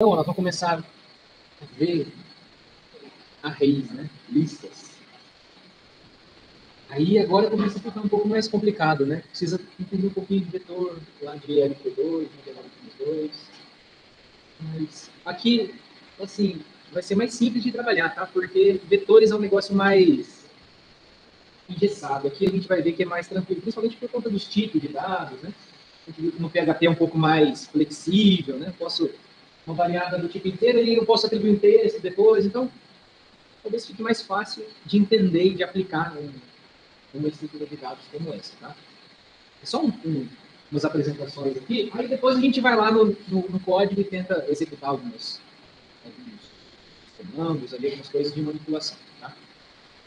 Então, nós vamos começar a ver arrays, né? Listas. Aí agora começa a ficar um pouco mais complicado, né? Precisa entender um pouquinho de vetor, lá de LP2, de LP2. Mas aqui, assim, vai ser mais simples de trabalhar, tá? Porque vetores é um negócio mais engessado. Aqui a gente vai ver que é mais tranquilo, principalmente por conta dos tipos de dados, né? No PHP é um pouco mais flexível, né? Posso uma variável do tipo inteiro e eu posso atribuir um texto depois, então talvez fique mais fácil de entender e de aplicar uma estrutura de dados como essa, tá? É só umas apresentações aqui, aí depois a gente vai lá no código e tenta executar alguns comandos, ali, algumas coisas de manipulação, tá?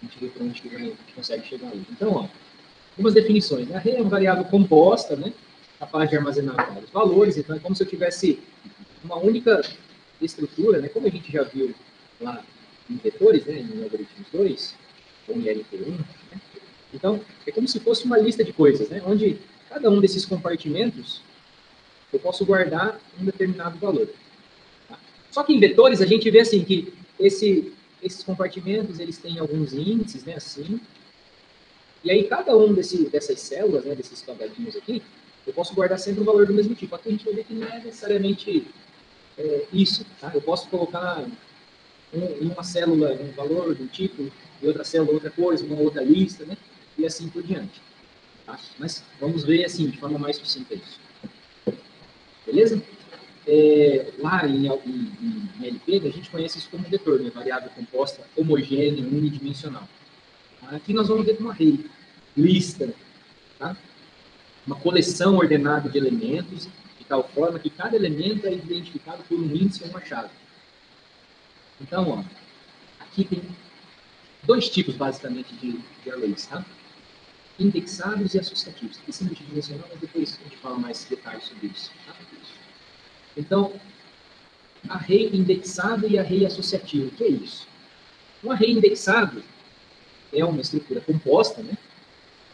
A gente vê para onde a gente consegue chegar aí. Então, ó, algumas definições. Né? Array é uma variável composta, né? Capaz de armazenar vários valores, então é como se eu tivesse uma única estrutura, né? Como a gente já viu lá em vetores, né? Em algoritmos 2, ou em LP1, né? Então, é como se fosse uma lista de coisas, né? Onde cada um desses compartimentos eu posso guardar um determinado valor. Tá? Só que em vetores a gente vê assim que esses compartimentos eles têm alguns índices, né? Assim. E aí cada um dessas células, né? Desses quadradinhos aqui, eu posso guardar sempre um valor do mesmo tipo. Aqui a gente vai ver que não é necessariamente isso. Tá? Eu posso colocar em uma célula um valor de um tipo, em outra célula outra coisa, uma outra lista, né? E assim por diante. Tá? Mas vamos ver assim, de forma mais sucinta isso. Beleza? Lá em LP, a gente conhece isso como vetor, né? Variável composta homogênea, unidimensional. Aqui nós vamos ver uma array, lista, tá? Uma coleção ordenada de elementos, de tal forma que cada elemento é identificado por um índice ou uma chave. Então, ó, aqui tem dois tipos, basicamente, de arrays, tá? Indexados e associativos. Esse multidimensional, mas depois a gente fala mais detalhes sobre isso. Tá? Então, array indexado e array associativo. O que é isso? Um array indexado é uma estrutura composta, né?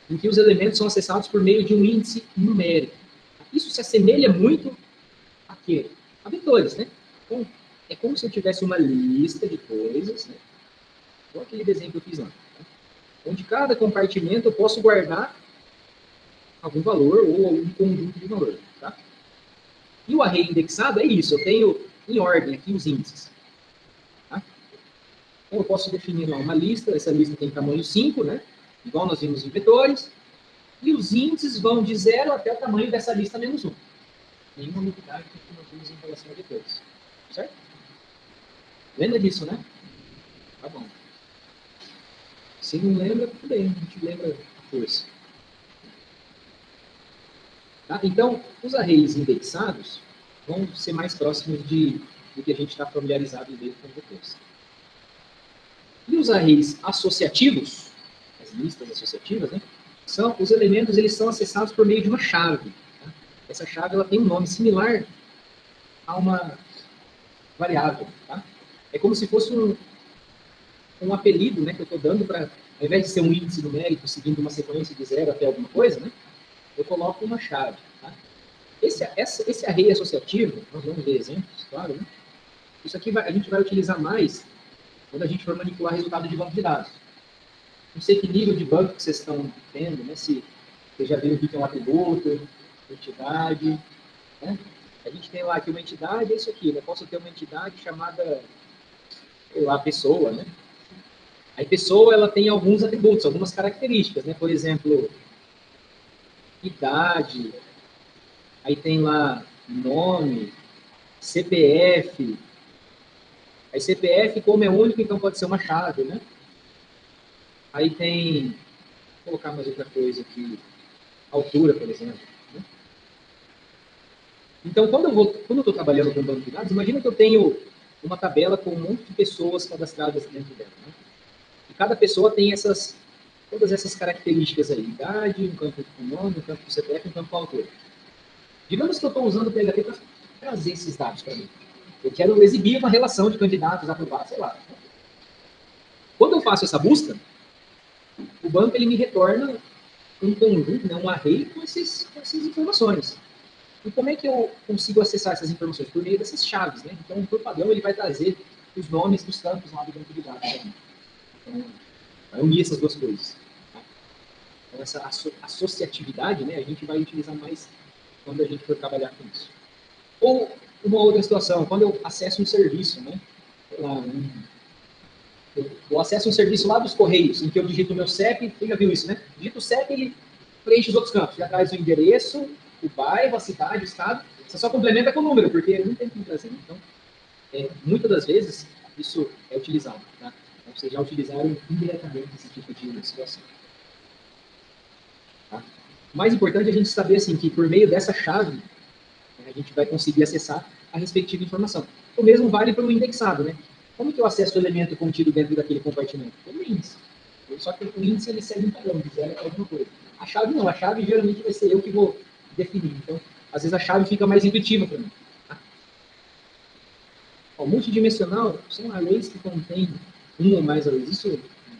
Em que os elementos são acessados por meio de um índice numérico. Isso se assemelha muito a quê? A vetores, né? Então, é como se eu tivesse uma lista de coisas, né? Igual aquele desenho que eu fiz lá. Tá? Onde cada compartimento eu posso guardar algum valor ou um conjunto de valor. Tá? E o array indexado é isso, eu tenho em ordem aqui os índices. Tá? Então eu posso definir lá uma lista, essa lista tem tamanho 5, né? Igual nós vimos em vetores, e os índices vão de 0 até o tamanho dessa lista menos 1. Nenhuma novidade que nós vimos em relação a vetores. Certo? Lembra disso, né? Tá bom. Se não lembra, tudo bem, a gente lembra a força. Tá? Então, os arrays indexados vão ser mais próximos do que a gente está familiarizado dele com vetores. E os arrays associativos, as listas associativas, né, são os elementos, eles são acessados por meio de uma chave. Tá? Essa chave ela tem um nome similar a uma variável. Tá? É como se fosse um apelido, né, que eu estou dando para, ao invés de ser um índice numérico seguindo uma sequência de 0 até alguma coisa, né, eu coloco uma chave. Tá? Esse array associativo, nós vamos ver exemplos, claro, né? Isso aqui a gente vai utilizar mais quando a gente for manipular resultado de banco de dados. Não sei que nível de banco que vocês estão tendo, né? Se vocês já viram o que é um atributo, entidade, né? A gente tem lá que uma entidade é isso aqui, né? Posso ter uma entidade chamada, sei lá, pessoa, né? Aí pessoa, ela tem alguns atributos, algumas características, né? Por exemplo, idade, aí tem lá nome, CPF. Aí CPF, como é único, então pode ser uma chave, né? Aí tem, vou colocar mais outra coisa aqui, altura, por exemplo. Né? Então, quando eu estou trabalhando com banco de dados, imagina que eu tenho uma tabela com um monte de pessoas cadastradas dentro dela. Né? E cada pessoa tem todas essas características aí, idade, um campo com nome, um campo com CPF, um campo com altura. Digamos que eu estou usando o PHP para trazer esses dados para mim. Eu quero exibir uma relação de candidatos aprovados, sei lá. Quando eu faço essa busca, o banco ele me retorna um conjunto, né, um array com essas informações. E como é que eu consigo acessar essas informações? Por meio dessas chaves, né? Então, por padrão, ele vai trazer os nomes dos campos lá do banco de dados. Então, vai unir essas duas coisas. Tá? Então, essa associatividade, né, a gente vai utilizar mais quando a gente for trabalhar com isso. Ou uma outra situação, quando eu acesso um serviço, né? Lá, eu acesso um serviço lá dos Correios, em que eu digito o meu CEP, você já viu isso, né? Digito o CEP, ele preenche os outros campos, já traz o endereço, o bairro, a cidade, o estado, você só complementa com o número, porque não tem como trazer. Então, muitas das vezes, isso é utilizado, tá? Então, vocês já utilizaram indiretamente esse tipo de situação. Tá? O mais importante é a gente saber, assim, que por meio dessa chave, a gente vai conseguir acessar a respectiva informação. O mesmo vale para o indexado, né? Como que eu acesso o elemento contido dentro daquele compartimento? Pelo índice. Só que o índice ele segue um padrão, de zero para alguma coisa. A chave não, a chave geralmente vai ser eu que vou definir. Então, às vezes a chave fica mais intuitiva para mim. Tá? O multidimensional são arrays que contêm um ou mais arrays. Isso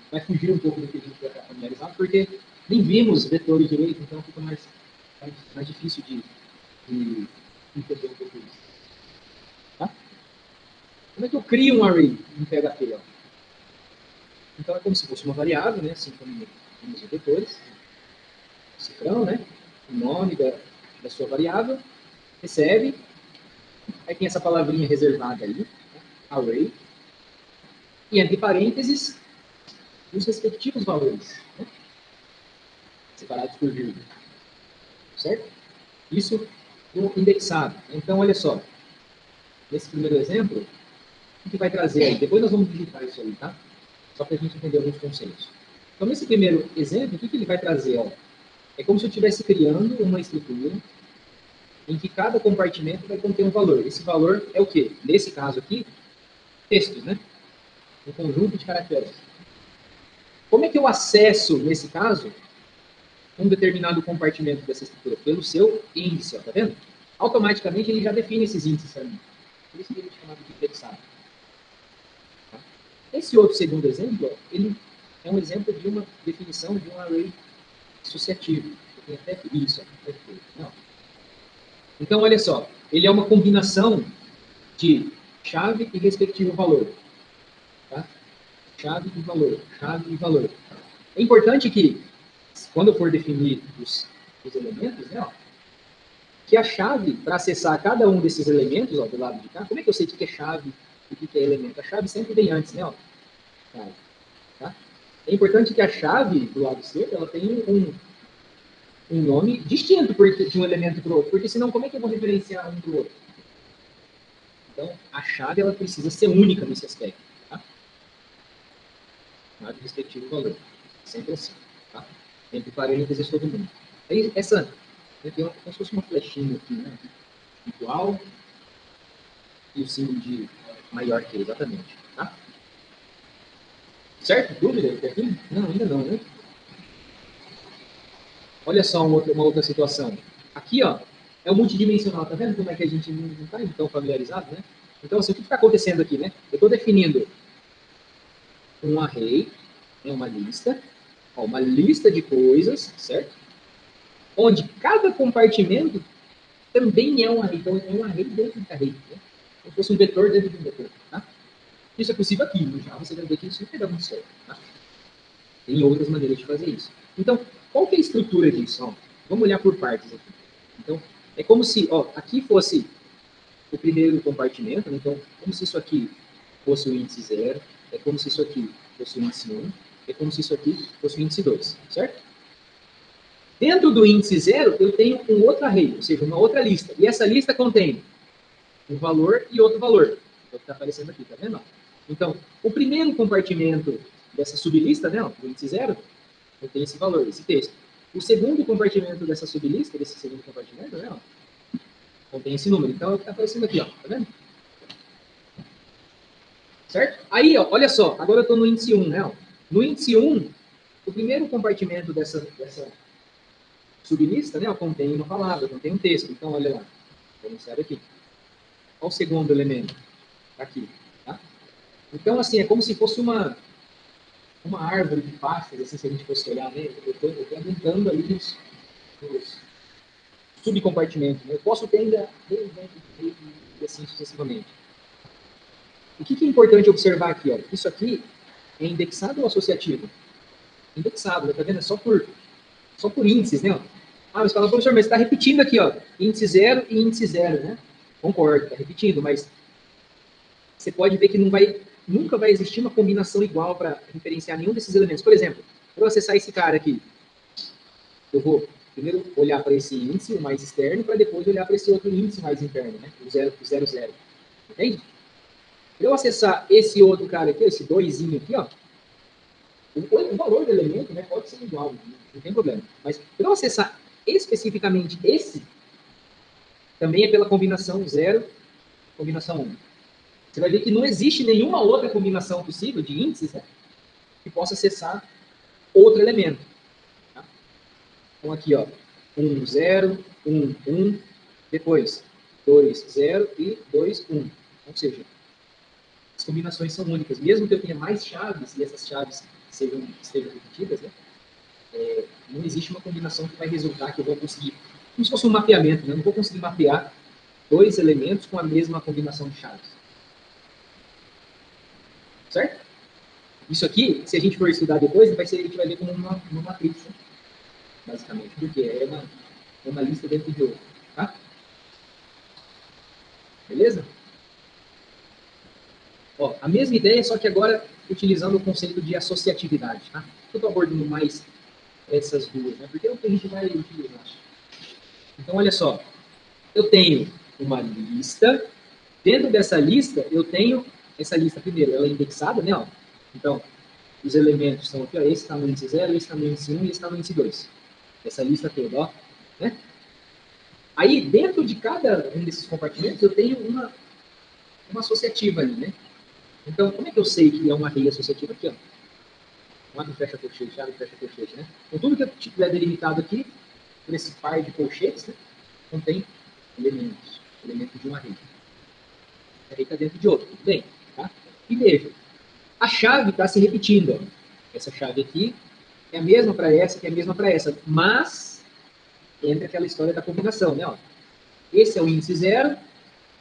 vai fugir um pouco do que a gente vai estar familiarizado, porque nem vimos vetores direito, então fica mais difícil de entender um pouco isso. Tá? Como é que eu crio um array em PHP? Ó? Então, é como se fosse uma variável, né? Assim como nos vetores. Cifrão, né? O nome da sua variável. Recebe. Aí tem essa palavrinha reservada aí. Né? Array. E entre parênteses, os respectivos valores. Né? Separados por vírgula. Certo? Isso no indexado. Então, olha só. Nesse primeiro exemplo, o que vai trazer aí? Depois nós vamos digitar isso aí, tá? Só para a gente entender alguns conceitos. Então, nesse primeiro exemplo, o que ele vai trazer? Ó? É como se eu estivesse criando uma estrutura em que cada compartimento vai conter um valor. Esse valor é o quê? Nesse caso aqui, textos, né? Um conjunto de caracteres. Como é que eu acesso, nesse caso, um determinado compartimento dessa estrutura? Pelo seu índice, ó, tá vendo? Automaticamente ele já define esses índices também. Por isso que ele é chamado de indexado. Tá? Esse outro segundo exemplo, ó, ele é um exemplo de uma definição de um array associativo. Tem até isso. Não. Então, olha só, ele é uma combinação de chave e respectivo valor. Tá? Chave e valor, chave e valor. É importante que, quando eu for definir os elementos, né, ó, que a chave, para acessar cada um desses elementos, ó, do lado de cá, como é que eu sei o que é chave e o que é elemento? A chave sempre vem antes, né? Ó, tá? É importante que a chave, do lado esquerdo, ela tenha um nome distinto de um elemento para o outro, porque senão como é que eu vou referenciar um para o outro? Então, a chave ela precisa ser única nesse aspecto. Tá? Chave respectivo valor. Sempre assim. Tá? Entre parênteses todo mundo. Aí, essa tem como se fosse uma flechinha aqui, né? Igual e o símbolo de maior que, exatamente. Tá? Certo? Dúvida até aqui? Não, ainda não, né? Olha só uma outra situação. Aqui, ó, é o multidimensional. Tá vendo como é que a gente não está tão familiarizado, né? Então, assim, o que está acontecendo aqui, né? Eu estou definindo um array, né, uma lista de coisas, certo? Onde cada compartimento também é um array. Então, é um array dentro de array. Né? Como se fosse um vetor dentro de um vetor. Tá? Isso é possível aqui. No Java você vai ver que isso não pega muito certo. Tá? Tem outras maneiras de fazer isso. Então, qual que é a estrutura disso? Ó, vamos olhar por partes aqui. Então, é como se ó, aqui fosse o primeiro compartimento. Né? Então, como se isso aqui fosse o índice 0. É como se isso aqui fosse o índice 1. É como se isso aqui fosse o índice 2. Certo? Dentro do índice 0, eu tenho um outro array, ou seja, uma outra lista. E essa lista contém um valor e outro valor. É o que está aparecendo aqui, tá vendo? Então, o primeiro compartimento dessa sublista, né, do índice 0, contém esse valor, esse texto. O segundo compartimento dessa sublista, desse segundo compartimento, né, contém esse número. Então, é o que está aparecendo aqui, ó, tá vendo? Certo? Aí, ó, olha só, agora eu estou no índice 1, né? Ó. No índice 1, o primeiro compartimento dessa sublista, né, ó, contém uma palavra, contém um texto. Então, olha lá, vou mostrar aqui. Olha o segundo elemento, aqui, tá? Então, assim, é como se fosse uma árvore de pastas, assim, se a gente fosse olhar, né? Eu estou aumentando ali os subcompartimento. Né? Eu posso ter ainda e assim sucessivamente. O que é importante observar aqui? Ó? Isso aqui é indexado ou associativo? Indexado, tá vendo? É só por índices, né? Ó. Ah, você fala, professor, mas você está repetindo aqui, ó, índice 0 e índice 0, né? Concordo, está repetindo, mas você pode ver que nunca vai existir uma combinação igual para referenciar nenhum desses elementos. Por exemplo, para eu acessar esse cara aqui, eu vou primeiro olhar para esse índice, o mais externo, para depois olhar para esse outro índice mais interno, né? O 0, 0. Entende? Para eu acessar esse outro cara aqui, esse 2 aqui, ó, o valor do elemento, né, pode ser igual, não tem problema. Mas para eu acessar especificamente esse, também é pela combinação 0, combinação 1. Você vai ver que não existe nenhuma outra combinação possível de índices, né, que possa acessar outro elemento. Tá? Então aqui, ó, 1, 0, 1, 1, depois 2, 0 e 2, 1. Ou seja, as combinações são únicas. Mesmo que eu tenha mais chaves e essas chaves estejam repetidas, né, não existe uma combinação que vai resultar que eu vou conseguir, como se fosse um mapeamento, né? Eu não vou conseguir mapear dois elementos com a mesma combinação de chaves. Certo? Isso aqui, se a gente for estudar depois, a gente vai ver como uma matriz, né? Basicamente, porque é uma lista dentro de outra. Tá? Beleza? Ó, a mesma ideia, só que agora utilizando o conceito de associatividade. Tá? Eu estou abordando mais essas duas, né? Porque é o que a gente vai utilizar. Então, olha só. Eu tenho uma lista. Dentro dessa lista, eu tenho essa lista primeiro, ela é indexada, né? Ó. Então, os elementos são aqui, ó, esse está no índice 0, esse está no índice 1 e esse está no índice 2. Essa lista toda, ó. Né? Aí, dentro de cada um desses compartimentos, eu tenho uma associativa ali, né? Então, como é que eu sei que é uma array associativa aqui, ó? Um abre e fecha colchete, abre e fecha colchete, né? Então, tudo que eu tiver delimitado aqui, por esse par de colchetes, né? Contém elementos de uma array. A array está dentro de outro, tudo bem, tá? E veja, a chave está se repetindo, ó. Essa chave aqui é a mesma para essa, que é a mesma para essa, mas entra aquela história da combinação, né? Ó. Esse é o índice 0,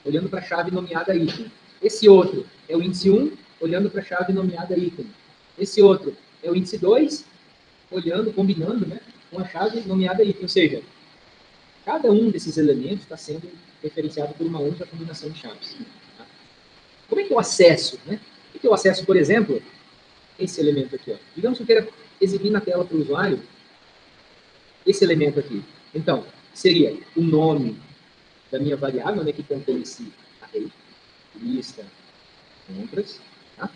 olhando para a chave nomeada item. Esse outro é o índice 1, olhando para a chave nomeada item. Esse outro é o índice 2, combinando, né, com a chave nomeada item. Ou seja, cada um desses elementos está sendo referenciado por uma única combinação de chaves. Tá? Como é que eu acesso? Né? Como é que eu acesso, por exemplo, esse elemento aqui? Ó? Digamos que eu queira exibir na tela para o usuário esse elemento aqui. Então, seria o nome da minha variável, né, que contém esse array, lista, compras. Tá?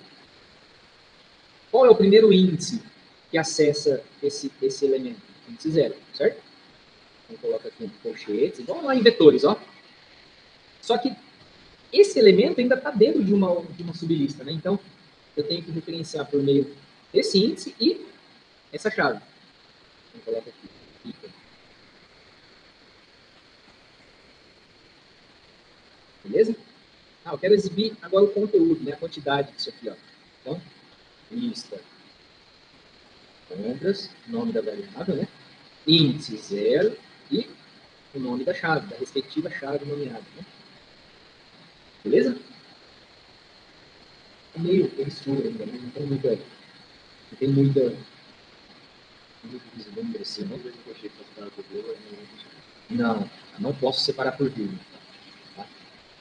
Qual é o primeiro índice que acessa esse elemento? Índice 0, certo? Então, coloca aqui colchetes, igual lá em vetores, ó. Só que esse elemento ainda está dentro de uma sublista, né? Então, eu tenho que referenciar por meio desse índice e essa chave. Então, coloca aqui. Beleza? Ah, eu quero exibir agora o conteúdo, né? A quantidade disso aqui, ó. Então, lista, compras, nome da variável, né? Índice 0 e o nome da chave, da respectiva chave nomeada, né? Beleza? É meio obscuro ainda, né? Não tem muita vamos assim, né? Não posso separar por vírgula. Tá?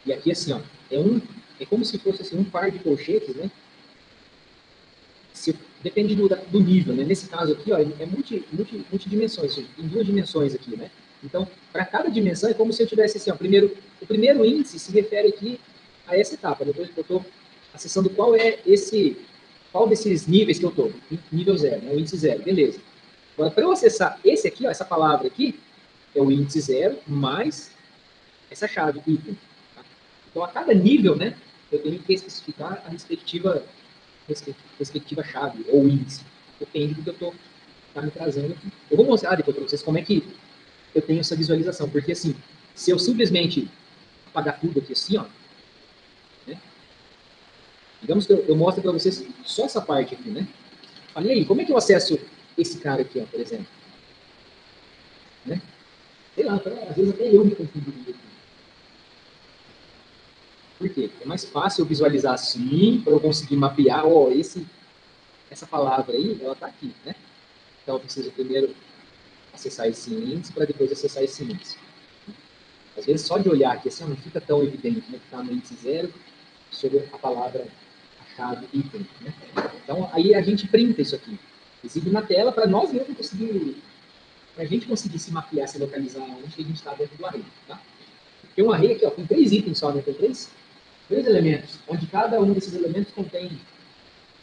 E aqui, assim, ó, é como se fosse assim, um par de colchetes, né? Depende do nível, né? Nesse caso aqui, ó, é multidimensões, em 2 dimensões aqui, né? Então, para cada dimensão, é como se eu tivesse assim, ó, o primeiro índice se refere aqui a essa etapa. Depois eu estou acessando qual desses níveis que eu estou. Nível 0, né? O índice 0, beleza. Agora, para eu acessar esse aqui, ó, essa palavra aqui, é o índice 0 mais essa chave, item. Tá? Então, a cada nível, né, eu tenho que especificar a respectiva chave ou índice. Depende do que eu estou me trazendo aqui. Eu vou mostrar depois para vocês como é que eu tenho essa visualização. Porque, assim, se eu simplesmente apagar tudo aqui assim, ó, né, digamos que eu mostro para vocês só essa parte aqui, né? Falei aí, como é que eu acesso esse cara aqui, ó, por exemplo? Né? Sei lá, às vezes até eu me confundiria. Por quê? É mais fácil eu visualizar assim, para eu conseguir mapear, ó, essa palavra aí, ela está aqui, né? Então eu preciso primeiro acessar esse índice para depois acessar esse índice. Às vezes só de olhar aqui assim não fica tão evidente, né, que está no índice 0 sobre a palavra, a chave item, né? Então aí a gente printa isso aqui, exibe na tela para nós mesmos conseguir, para a gente conseguir se mapear, se localizar onde que a gente está dentro do array, tá? Tem um array aqui, ó, com 3 itens só, né? Tem três elementos, onde cada um desses elementos contém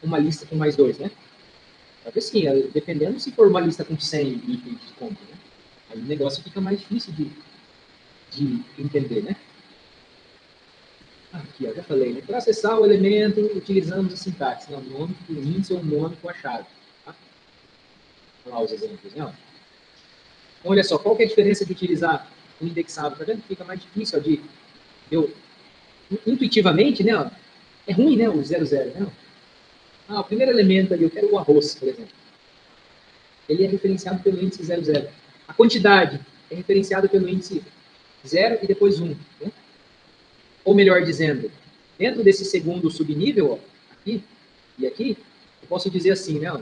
uma lista com mais 2, né? Porque assim, dependendo se for uma lista com 100 itens de compra, né? Aí o negócio fica mais difícil de entender, né? Aqui, ó, já falei, né? Para acessar o elemento, utilizamos a sintaxe, né? O nome com o índice ou o nome com a chave. Tá? Vou lá os exemplos, né? Olha só, qual que é a diferença de utilizar o indexado? Tá vendo? Fica mais difícil, ó, eu intuitivamente, né? Ó, é ruim, né? O 00, né? O primeiro elemento ali, eu quero o arroz, por exemplo. Ele é referenciado pelo índice 00. A quantidade é referenciada pelo índice 0 e depois 1. Né? Ou melhor dizendo, dentro desse segundo subnível, ó, aqui e aqui, eu posso dizer assim, né? Ó,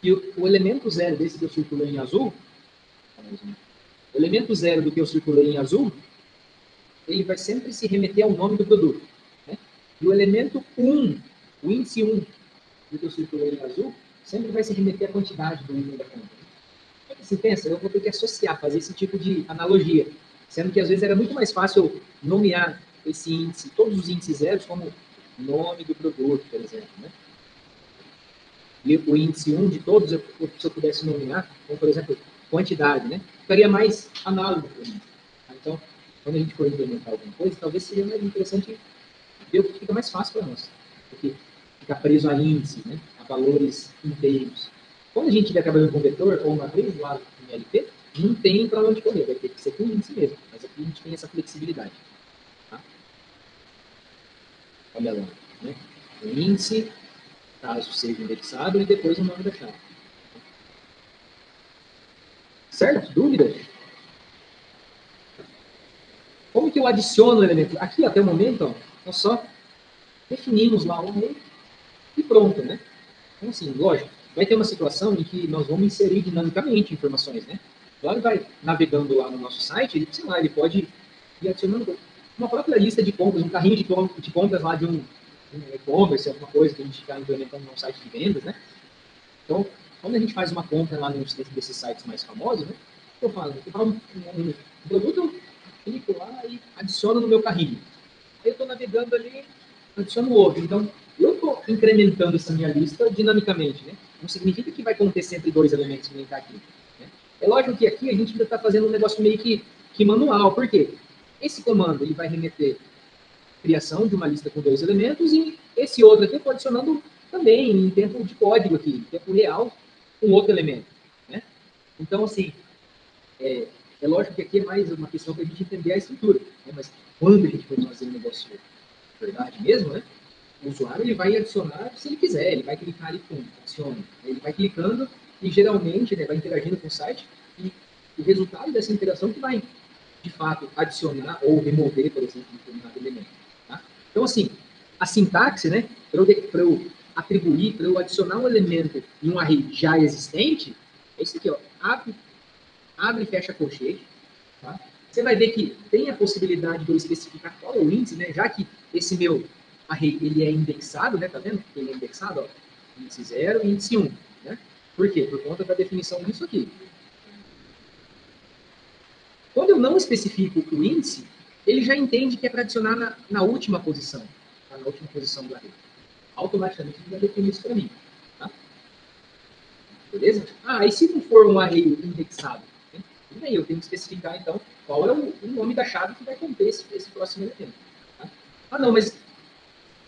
que o elemento 0 desse que eu circulei em azul, o elemento 0 do que eu circulei em azul, ele vai sempre se remeter ao nome do produto. Né? E o elemento 1, o índice 1 do que eu circulei em azul, sempre vai se remeter à quantidade do item da compra. Você pensa, eu vou ter que associar, fazer esse tipo de analogia, sendo que às vezes era muito mais fácil nomear esse índice, todos os índices zeros, como nome do produto, por exemplo. Né? E o índice 1 de todos, se eu pudesse nomear, como por exemplo, quantidade, né? Ficaria mais análogo para mim. Então, quando a gente for implementar alguma coisa, talvez seja mais interessante ver o que fica mais fácil para nós. Porque ficar preso a índice, né? A valores inteiros. Quando a gente estiver trabalhando com vetor ou matriz lá no LP, não tem para onde correr, vai ter que ser com índice mesmo. Mas aqui a gente tem essa flexibilidade. Tá? Olha lá. Né? O índice, caso seja indexado, e depois o nome da chave. Certo? Dúvidas? Como que eu adiciono o elemento? Aqui, até o momento, ó, nós só definimos lá o array e pronto, né? Então, assim, lógico, vai ter uma situação em que nós vamos inserir dinamicamente informações, né? Lá ele vai navegando lá no nosso site, ele, sei lá, ele pode ir adicionando uma própria lista de compras, um carrinho de compras lá de um e-commerce, alguma coisa que a gente está implementando no site de vendas, né? Então, quando a gente faz uma compra lá desses sites mais famosos, né? Eu falo um produto, eu clico lá e adiciono no meu carrinho. Aí eu estou navegando ali, adiciono outro. Então, eu estou incrementando essa minha lista dinamicamente, né? Não significa que vai conter sempre dois elementos que nem está aqui. Né? É lógico que aqui a gente ainda está fazendo um negócio meio que manual. Por quê? Esse comando ele vai remeter a criação de uma lista com dois elementos e esse outro aqui eu estou adicionando também em tempo de código aqui, em tempo real, um outro elemento. Né? Então, assim, é lógico que aqui é mais uma questão para a gente entender a estrutura. Né? Mas quando a gente for fazer um negócio de verdade mesmo, né? O usuário ele vai adicionar se ele quiser, ele vai clicar ali, pum, adiciona. Ele vai clicando e geralmente né, vai interagindo com o site e o resultado dessa interação que vai, de fato, adicionar ou remover, por exemplo, um determinado elemento. Tá? Então, assim, a sintaxe, né, para eu atribuir, para eu adicionar um elemento em um array já existente, é isso aqui, ó, abre e fecha colchete. Tá? Você vai ver que tem a possibilidade de eu especificar qual é o índice, né, já que esse meu array ele é indexado, né, tá vendo? Ele é indexado, ó, índice 0 e índice 1. Né? Por quê? Por conta da definição disso aqui. Quando eu não especifico o índice, ele já entende que é para adicionar na última posição, tá? Na última posição do array. Automaticamente ele vai definir isso para mim. Tá? Beleza? E se não for um array indexado? Né? E aí eu tenho que especificar, então, qual é o nome da chave que vai conter esse próximo elemento. Tá? Não, mas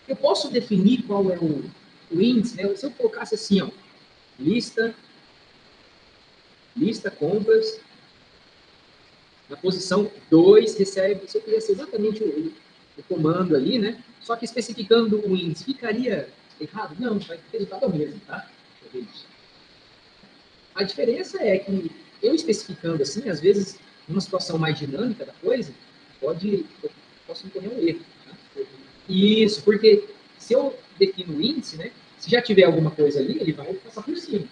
eu posso definir qual é o índice, né? Se eu colocasse assim, ó, lista compras, na posição 2 recebe, se eu fizesse exatamente o comando ali, né? Só que especificando o índice, ficaria errado? Não, vai ter resultado ao mesmo, tá? A diferença é que eu especificando assim, às vezes numa situação mais dinâmica da coisa, eu posso incorrer um erro. Tá? Isso, porque se eu defino o índice, né, se já tiver alguma coisa ali, ele vai passar por cima.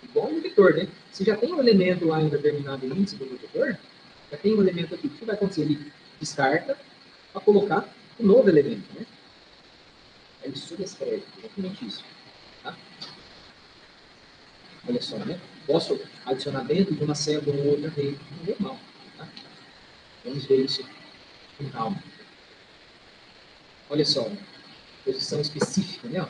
Igual um vetor, né? Se já tem um elemento lá em um determinado índice do vetor, já tem um elemento aqui. O que vai acontecer? Ele descarta para colocar um novo elemento, né? Ele subescreve, exatamente isso. Tá? Olha só, né? Posso adicionar dentro de uma célula ou outra rede. Normal. Tá? Vamos ver isso com calma. Olha só, posição específica, né?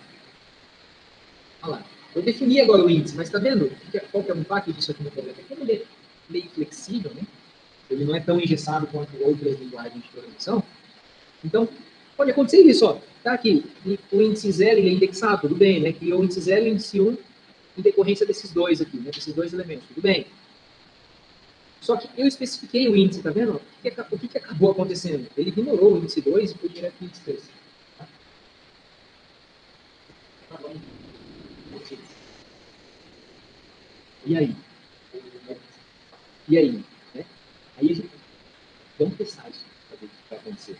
Olha lá. Eu defini agora o índice, mas está vendo qual que é o impacto disso aqui no problema? Como ele é meio flexível, né? Ele não é tão engessado quanto outras linguagens de programação. Então, pode acontecer isso, ó. Tá aqui, o índice 0 ele é indexado, tudo bem, né? Criou o índice 0 e o índice 1 em decorrência desses dois aqui, né? Desses dois elementos, tudo bem. Só que eu especifiquei o índice, tá vendo? O que acabou acontecendo? Ele ignorou o índice 2 e foi direto para o índice 3. Tá? E aí? E aí? Né? Aí a gente, vamos testar isso, para ver o que vai acontecer.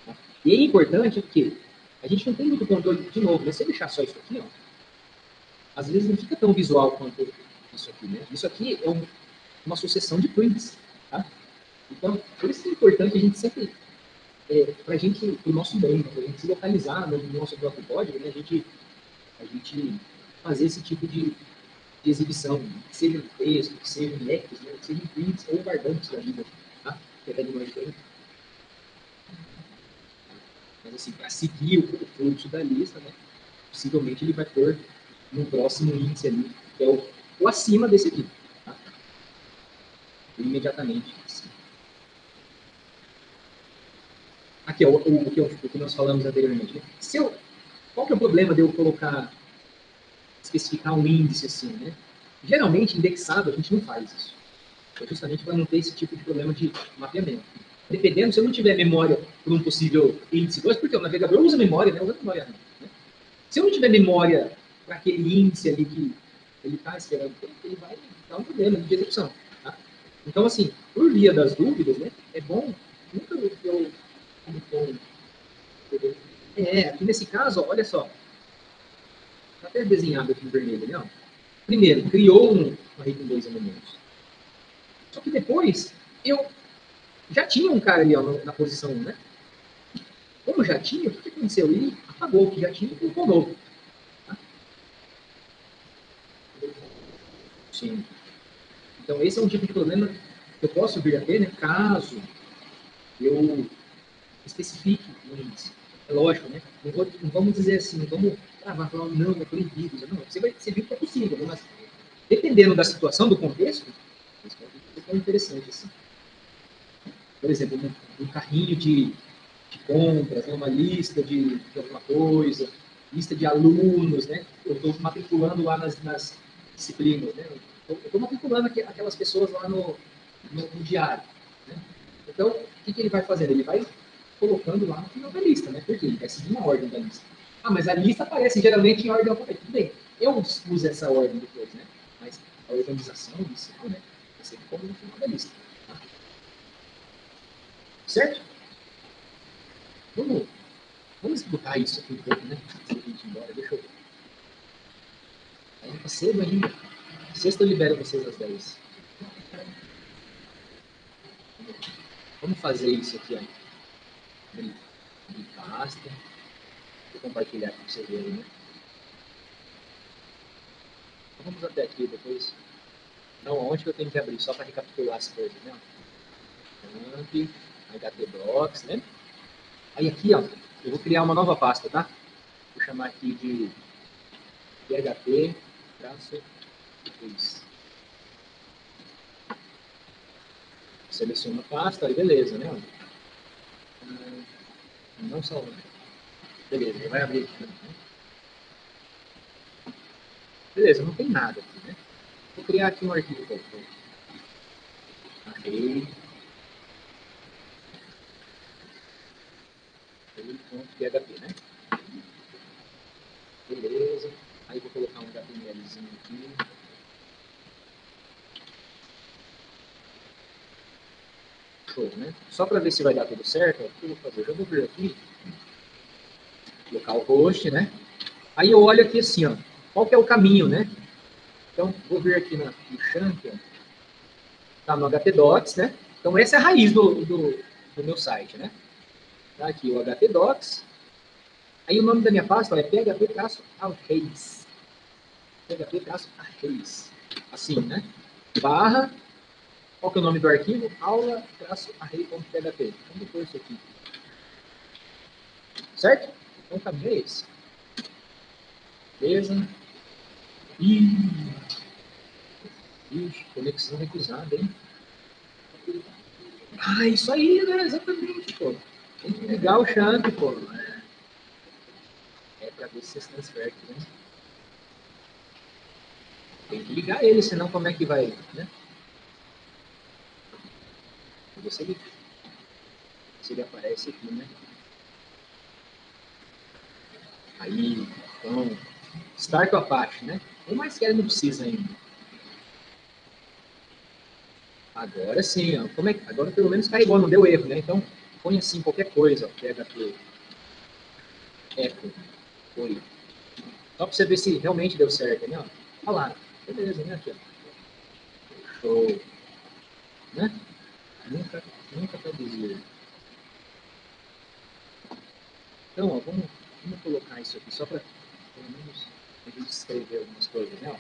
Tá? E é importante porque a gente não tem muito controle, de novo, né? Se eu deixar só isso aqui, ó, às vezes não fica tão visual quanto isso aqui, né? Isso aqui é uma sucessão de prints, tá? Então, por isso que é importante a gente sempre, para a gente, para o nosso bem, para a gente se localizar no nosso próprio código, né? A gente fazer esse tipo de exibição, que seja em texto, que seja em maps, né? Que seja em prints ou guardantes da vida, tá? Que é de nós bem. Mas assim, para seguir o fluxo da lista, né? Possivelmente ele vai pôr no próximo índice ali, que é o acima desse aqui, tá? Imediatamente. Assim. Aqui, ó, o que nós falamos anteriormente. Né? Qual que é o problema de eu especificar um índice assim, né? Geralmente, indexado, a gente não faz isso. É justamente para não ter esse tipo de problema de mapeamento. Dependendo, se eu não tiver memória para um possível índice 2, porque o navegador usa memória, né? Usa memória. Né? Se eu não tiver memória para aquele índice ali que ele está esperando, ele vai dar um problema de execução. Tá? Então, assim, por via das dúvidas, né? É bom, nunca eu aqui nesse caso, olha só, está até desenhado aqui em vermelho, né? Primeiro, criou uma rede com dois elementos. Só que depois, eu já tinha um cara ali ó, na posição 1, né? Como já tinha, o que aconteceu? Ele apagou o que já tinha e colocou novo. Tá? Sim. Então, esse é um tipo de problema que eu posso vir a ter, né? Caso eu especifique o índice. É lógico, né? Não vamos dizer assim, vamos vai falar, não, é proibido. Não, você viu que é possível, né? Mas dependendo da situação, do contexto, isso é interessante. Assim. Por exemplo, um carrinho de compras, né? Uma lista de alguma coisa, lista de alunos, né? Eu estou matriculando lá nas disciplinas, né? Eu estou matriculando aquelas pessoas lá no diário. Né? Então, o que ele vai fazendo? Ele vai colocando lá no final da lista, né? Porque ele vai seguir uma ordem da lista. Ah, mas a lista aparece geralmente em ordem alfabética. Tudo bem, eu uso essa ordem depois, né? Mas a organização inicial, né? Vai ser como no final da lista. Tá? Certo? Vamos, vamos executar isso aqui um pouco, né? Antes da gente ir embora, deixa eu ver. Ainda tá cedo ainda. Sexta eu libero vocês às 10. Vamos fazer isso aqui, ó. Abrir pasta. Vou compartilhar com vocês verem, né? Então, vamos até aqui depois. Não, onde que eu tenho que abrir? Só para recapitular as coisas, né? Amp, HTBlocks, né? Aí aqui, ó, eu vou criar uma nova pasta, tá? Vou chamar aqui de PHP, traço, seleciono a pasta, aí beleza, né? Não salva. Beleza, vai abrir aqui. Beleza, não tem nada aqui, né? Vou criar aqui um arquivo qualquer. Array, PHP, né? Beleza. Aí vou colocar um HTMLzinho aqui. show, né? Só para ver se vai dar tudo certo, o que eu vou fazer? Eu já vou vir aqui, colocar o host, né? Aí eu olho aqui assim, ó, qual que é o caminho, né? Então, vou vir aqui no chunk, ó, tá no htdocs, né? Então, essa é a raiz do meu site, né? Tá aqui o htdocs. Aí o nome da minha pasta é php-arrays. php-arrays. Assim, né? Barra, qual que é o nome do arquivo? aula-array.php. Vamos pôr isso aqui. Certo? Então, o caminho é esse. Beleza? Ixi, conexão recusada, hein? Ah, isso aí, né? Exatamente, pô. Tem que ligar o chunk, pô. É pra ver se vocês estão espertos, né? Tem que ligar ele, senão como é que vai, né? Vou ver se ele aparece aqui, né? Aí, então, start o Apache, né? O mais que ele não precisa ainda. Agora sim, ó. Como é que, agora pelo menos carregou, não deu erro, né? Então, põe assim qualquer coisa, ó. PHP echo, foi. Só para você ver se realmente deu certo, né? Olha lá, beleza, né? Aqui, ó. Show. Né? Nunca traduziu. Então, ó, vamos colocar isso aqui só para, pelo menos, a gente escrever algumas coisas, né? Ó.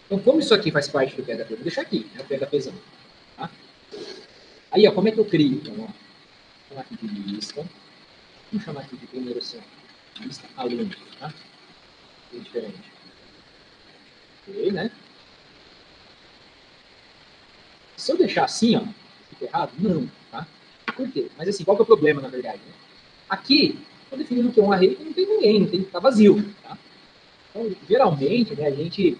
Então, como isso aqui faz parte do PHP, vou deixar aqui, é o PHPzão. Tá? Aí, ó, como é que eu crio? Então, ó, vou chamar aqui de lista. Vamos chamar aqui de primeiro assim, lista aluno, tá? É diferente. Ok, né? Se eu deixar assim, ó, fica errado? Não, tá? Por quê? Mas assim, qual que é o problema, na verdade? Né? Aqui, estou definindo que é um array que não tem ninguém, não tem, tá vazio, tá? Então, geralmente, né, a gente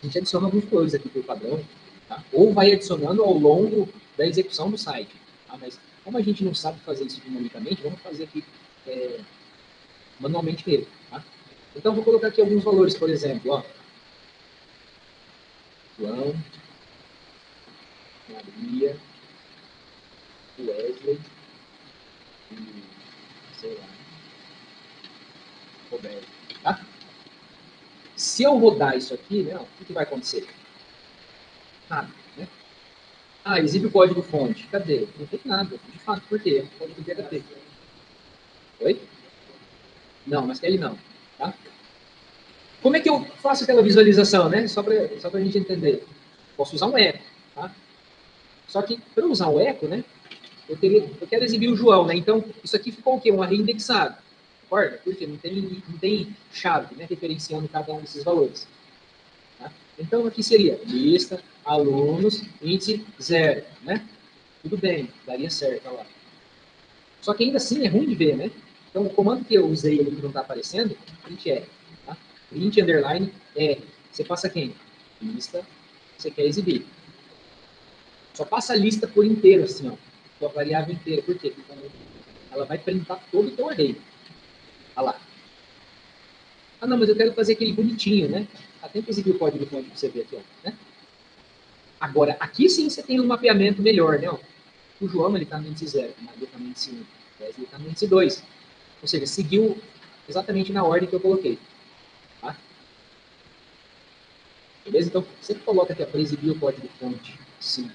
adiciona alguns coisas aqui por padrão, tá? Ou vai adicionando ao longo da execução do site. Tá? Mas como a gente não sabe fazer isso dinamicamente, vamos fazer aqui manualmente mesmo. Tá? Então, vou colocar aqui alguns valores, por exemplo, ó, João, Maria, Wesley e, sei lá, Roberto. Tá? Se eu rodar isso aqui, né, o que vai acontecer? Nada. Né? Ah, exibe o código-fonte. Cadê? Não tem nada. De fato, por quê? O código PHP. Oi? Não, mas ele não. Tá? Como é que eu faço aquela visualização, né? Só para a gente entender. Posso usar um eco. Tá? Só que, para usar o eco, né? Eu quero exibir o João, né? Então, isso aqui ficou o quê? Um array indexado. Concorda? Porque não tem chave, né? Referenciando cada um desses valores. Tá? Então, aqui seria lista, alunos, índice 0, né? Tudo bem, daria certo, olha lá. Só que ainda assim é ruim de ver, né? Então, o comando que eu usei ali que não está aparecendo, print R. Tá? Print underline R. Você passa quem? Lista, você quer exibir. Só passa a lista por inteiro, assim, ó. A variável inteira. Por quê? Porque ela vai printar todo o teu array. Olha lá. Ah, não, mas eu quero fazer aquele bonitinho, né? Tenta exibir o código fonte para você ver aqui, ó. Né? Agora, aqui sim você tem um mapeamento melhor, né? Ó. O João, ele está no índice 0, o Maria está no índice 1, o Wesley está no índice 2. Ou seja, seguiu exatamente na ordem que eu coloquei. Tá? Beleza? Então, sempre coloca aqui para exibir o código-fonte. Sim.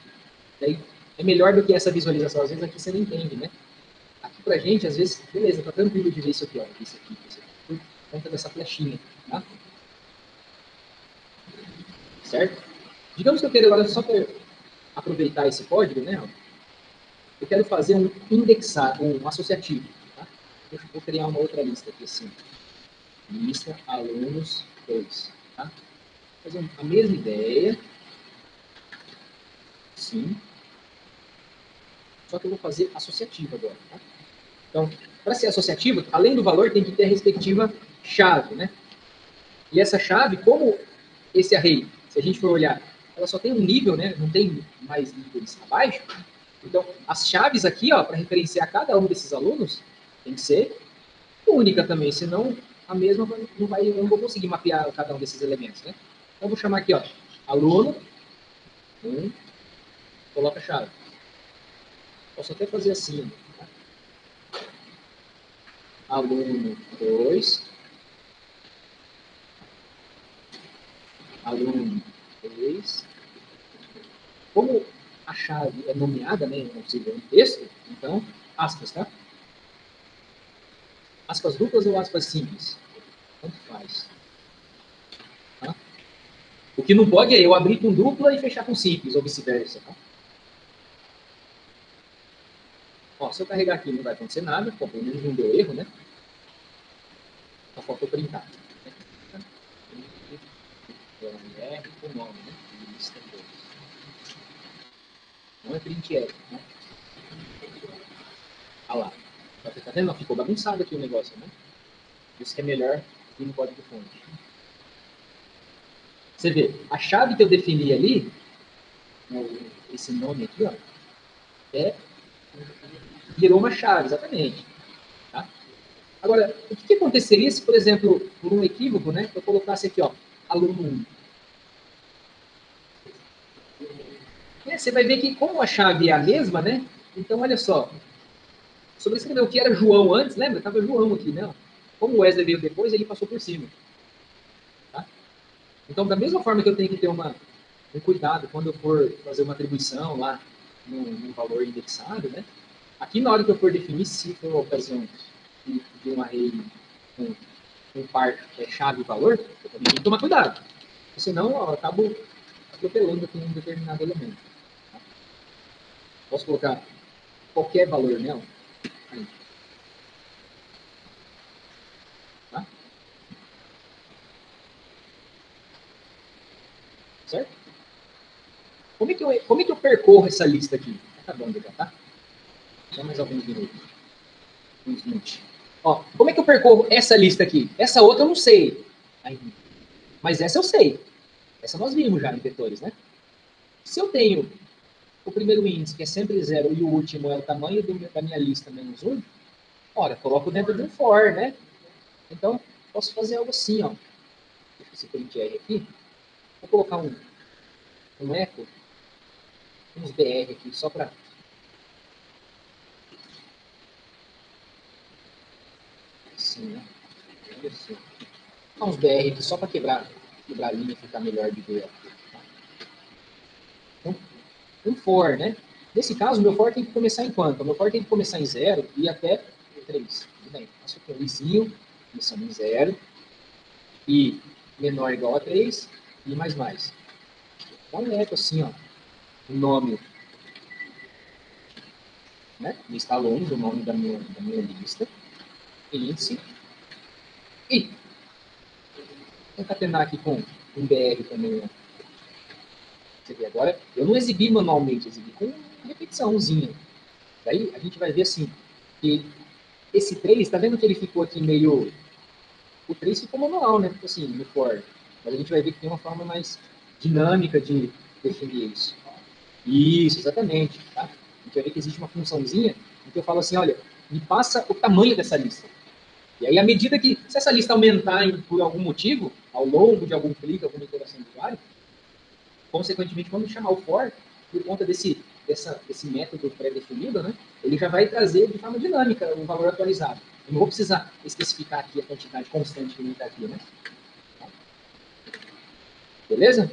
Daí, é melhor do que essa visualização. Às vezes aqui você não entende, né? Aqui pra gente, às vezes, beleza, tá tranquilo de ver isso aqui, ó. Isso aqui, por conta dessa flechinha, tá? Certo? Digamos que eu quero agora, só para aproveitar esse código, né? Ó, eu quero fazer um indexar, um associativo, tá? Eu vou criar uma outra lista aqui, assim. Lista alunos 2, tá? Fazer a mesma ideia. Sim. Só que eu vou fazer associativo agora, tá? Então, para ser associativo, além do valor, tem que ter a respectiva chave, né? E essa chave, como esse array, se a gente for olhar, ela só tem um nível, né? Não tem mais níveis abaixo. Então, as chaves aqui, ó, para referenciar cada um desses alunos, tem que ser única também, senão a mesma não vai, eu não vou conseguir mapear cada um desses elementos, né? Então, eu vou chamar aqui, ó, aluno, coloca a chave. Posso até fazer assim. Tá? Aluno 2. Aluno 3. Como a chave é nomeada, né, não precisa um texto, então, aspas, tá? Aspas duplas ou aspas simples? Tanto faz. Tá? O que não pode é eu abrir com dupla e fechar com simples, ou vice-versa. Tá? Ó, se eu carregar aqui não vai acontecer nada, pô, pelo menos não deu erro, né? Só faltou printar. R com nome, né? Lista 2. Não é print R, né? Olha lá. Tá vendo? Ficou bagunçado aqui o negócio, né? Por isso que é melhor ir no código-fonte. Você vê, a chave que eu defini ali, esse nome aqui, ó, virou uma chave, exatamente. Tá? Agora, o que aconteceria se, por exemplo, por um equívoco, né, eu colocasse aqui, ó, aluno 1. Você vai ver que como a chave é a mesma, né? Então, olha só. Sobrescreveu o que era João antes, lembra? Estava João aqui, né? Como o Wesley veio depois, ele passou por cima. Tá? Então, da mesma forma que eu tenho que ter um cuidado quando eu for fazer uma atribuição lá no valor indexado, né? Aqui, na hora que eu for definir se for uma ocasião de um array com par chave e valor, eu também tenho que tomar cuidado. Porque senão, ó, eu acabo atropelando aqui um determinado elemento. Tá? Posso colocar qualquer valor nela? Aí. Tá? Certo? Como é que eu percorro essa lista aqui? Tá acabando já, tá? Só mais alguns minutos. Uns 20. Ó, como é que eu percorro essa lista aqui? Essa outra eu não sei ainda. Mas essa eu sei. Essa nós vimos já em vetores, né? Se eu tenho o primeiro índice, que é sempre 0, e o último é o tamanho da minha lista menos 1, ora, coloco dentro de um for, né? Então, posso fazer algo assim, ó. Esse print R aqui. Vou colocar um echo, uns BR aqui, só para... Assim, né? Assim. Uns BR aqui, só para quebrar a linha e ficar melhor de ver. Então, um for, né? Nesse caso, o meu for tem que começar em quanto? O meu for tem que começar em 0 e ir até 3. Tudo bem. Faço aqui um izinho, começando em 0, e menor ou igual a 3, e mais. Dá um eco assim, ó. O nome, né? Lista alunos, o nome da minha lista. Índice. E concatenar aqui com um BR também, né? Você vê agora, eu não exibi manualmente, exibi com repetiçãozinha. Daí a gente vai ver assim, que esse 3, tá vendo que ele ficou aqui meio... O 3 ficou manual, né? Assim, no for. Mas a gente vai ver que tem uma forma mais dinâmica de definir isso. Isso, exatamente. Tá? A gente vai ver que existe uma funçãozinha em que eu falo assim, olha, me passa o tamanho dessa lista. E aí, à medida que, se essa lista aumentar por algum motivo, ao longo de algum clique, alguma interação do usuário, consequentemente, quando chamar o for, por conta desse método pré-definido, né, ele já vai trazer de forma dinâmica o valor atualizado. Eu não vou precisar especificar aqui a quantidade constante que ele está aqui, né? Beleza?